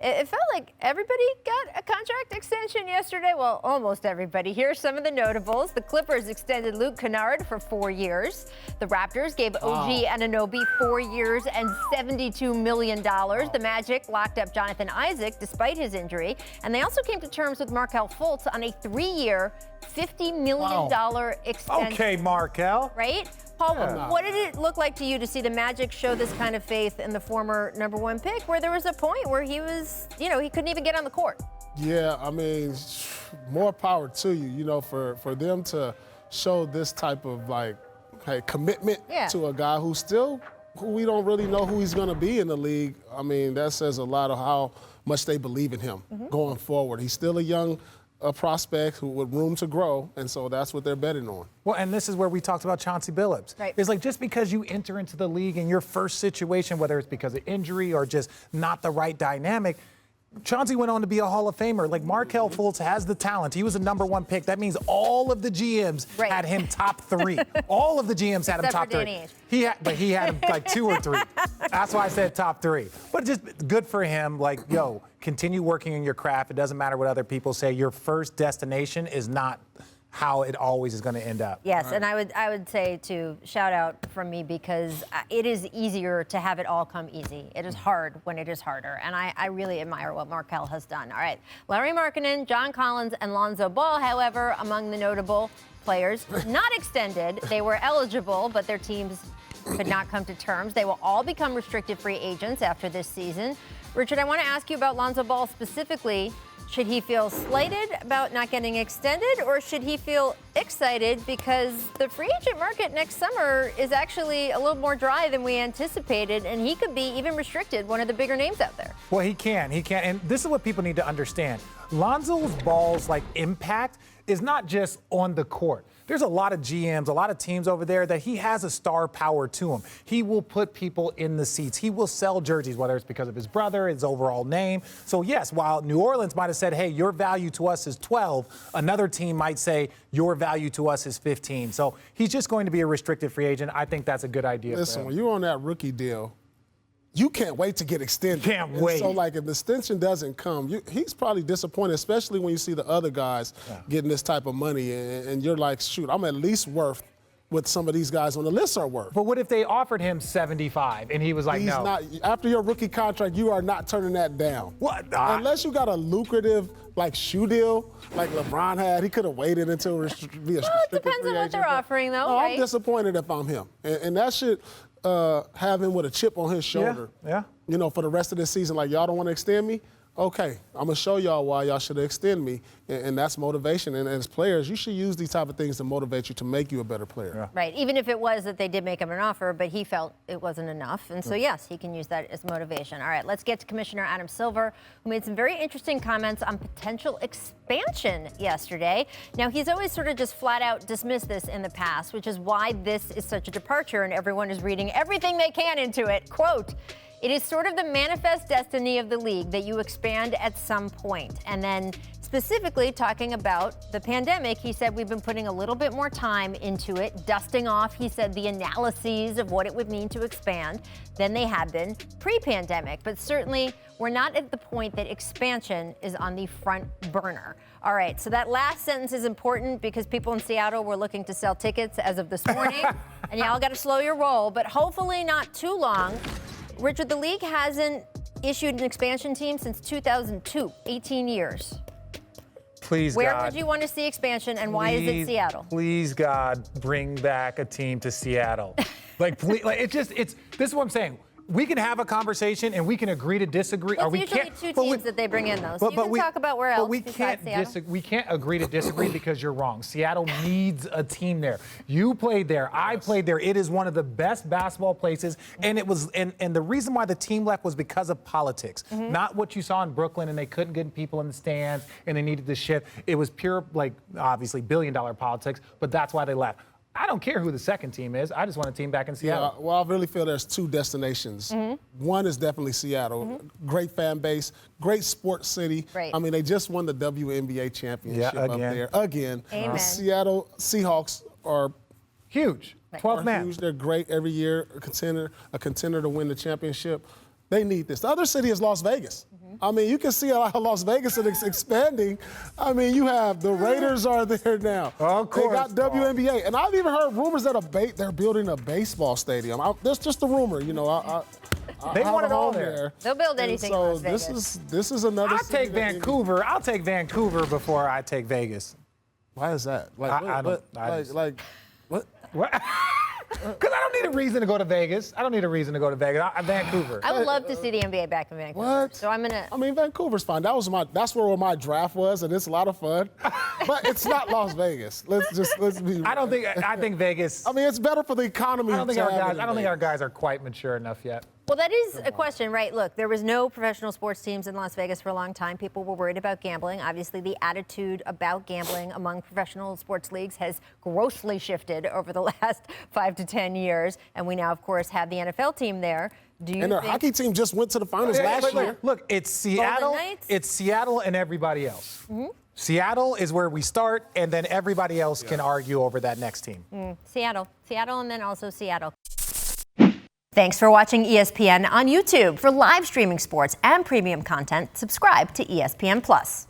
It felt like everybody got a contract extension yesterday. Well, almost everybody. Here's some of the notables. The Clippers extended Luke Kennard for 4 years. The Raptors gave OG Anunoby 4 years and $72 million. The Magic locked up Jonathan Isaac despite his injury. And they also came to terms with Markelle Fultz on a 3-year, $50 million extension. Okay, Markelle. Right? Paul, what did it look like to you to see the Magic show this kind of faith in the former #1 pick, where there was a point where he was, he couldn't even get on the court? Yeah, I mean, more power to you, for them to show this type of, commitment to a guy who we don't really know who he's going to be in the league. I mean, that says a lot of how much they believe in him going forward. He's still a young prospect with room to grow, and so that's what they're betting on. Well, and this is where we talked about Chauncey Billups. Right. It's like just because you enter into the league in your first situation, whether it's because of injury or just not the right dynamic, Chauncey went on to be a Hall of Famer. Like, Markelle Fultz has the talent. He was a #1 pick. That means all of the GMs had him top 3. All of the GMs had him top 3. He had him like 2 or 3. That's why I said top 3. But just good for him. Continue working in your craft. It doesn't matter what other people say. Your first destination is not how it always is going to end up. Yes, and I would say to shout out from me, because it is easier to have it all come easy. It is hard when it is harder, and I really admire what Markelle has done. All right, Larry Markkinen, John Collins, and Lonzo Ball, however, among the notable players not extended. They were eligible, but their teams could not come to terms. They will all become restricted free agents after this season. Richard, I want to ask you about Lonzo Ball specifically. Should he feel slighted about not getting extended, or should he feel excited because the free agent market next summer is actually a little more dry than we anticipated, and he could be even restricted, one of the bigger names out there? Well, he can. And this is what people need to understand. Lonzo Ball's impact is not just on the court. There's a lot of GMs, a lot of teams over there that he has a star power to him. He will put people in the seats. He will sell jerseys, whether it's because of his brother, his overall name. So, yes, while New Orleans might have said, hey, your value to us is 12, another team might say your value to us is 15. So he's just going to be a restricted free agent. I think that's a good idea. Listen, when you're on that rookie deal, you can't wait to get extended. Can't wait. So, if the extension doesn't come, he's probably disappointed, especially when you see the other guys getting this type of money, and you're like, shoot, I'm at least worth what some of these guys on the list are worth. But what if they offered him 75 and he was like, no? Not, after your rookie contract, you are not turning that down. What? Unless you got a lucrative shoe deal like LeBron had. He could have waited until be a restricted free agent. It depends on what they're offering, though, right? I'm disappointed if I'm him. And that should have him with a chip on his shoulder. Yeah. For the rest of the season, y'all don't want to extend me? Okay, I'm going to show y'all why y'all should extend me, and that's motivation. And as players, you should use these type of things to motivate you to make you a better player. Yeah. Right, even if it was that they did make him an offer, but he felt it wasn't enough. And so, yes, he can use that as motivation. All right, let's get to Commissioner Adam Silver, who made some very interesting comments on potential expansion yesterday. Now, he's always sort of just flat out dismissed this in the past, which is why this is such a departure, and everyone is reading everything they can into it. Quote, "It is sort of the manifest destiny of the league that you expand at some point." And then specifically talking about the pandemic, he said we've been putting a little bit more time into it, dusting off, he said, the analyses of what it would mean to expand than they had been pre-pandemic. But certainly we're not at the point that expansion is on the front burner. All right, so that last sentence is important because people in Seattle were looking to sell tickets as of this morning. And y'all got to slow your roll, but hopefully not too long. Richard, the league hasn't issued an expansion team since 2002, 18 years. Please, Where God, would you want to see expansion, and why is it Seattle? Please, God, bring back a team to Seattle. Please, this is what I'm saying. We can have a conversation and we can agree to disagree. It's usually two teams that they bring in, though. So you can talk about where else besides Seattle. We can't agree to disagree because you're wrong. Seattle needs a team there. You played there. I played there. It is one of the best basketball places. And it was, and the reason why the team left was because of politics. Not what you saw in Brooklyn and they couldn't get people in the stands and they needed to shift. It was pure, obviously, billion-dollar politics, but that's why they left. I don't care who the second team is. I just want a team back in Seattle. Yeah, well, I really feel there's two destinations. One is definitely Seattle. Great fan base, great sports city. Right. I mean, they just won the WNBA championship up there. Again. Amen. The Seattle Seahawks are huge. 12 man. Huge. They're great every year, a contender to win the championship. They need this. The other city is Las Vegas. I mean, you can see how Las Vegas is expanding. I mean, you have the Raiders are there now. Of course. They got WNBA. And I've even heard rumors that they're building a baseball stadium. That's just a rumor, you know. They want it all there. They'll build anything in Las Vegas. This is another. I'll take Vancouver. I'll take Vancouver before I take Vegas. Why is that? What? Because I don't need a reason to go to Vegas. Vancouver. I would love to see the NBA back in Vancouver. What? So I'm gonna. I mean, Vancouver's fine. That's where my draft was, and it's a lot of fun. But it's not Las Vegas. Let's be. I think Vegas. I mean, it's better for the economy. I don't think our guys are quite mature enough yet. Well, that is a question, right? Look, there was no professional sports teams in Las Vegas for a long time. People were worried about gambling. Obviously, the attitude about gambling among professional sports leagues has grossly shifted over the last 5 to 10 years. And we now, of course, have the NFL team there. And their hockey team just went to the finals last year. Look, it's Seattle. It's Seattle and everybody else. Seattle is where we start, and then everybody else can argue over that next team. Seattle, and then also Seattle. Thanks for watching ESPN on YouTube. For live streaming sports and premium content, subscribe to ESPN+.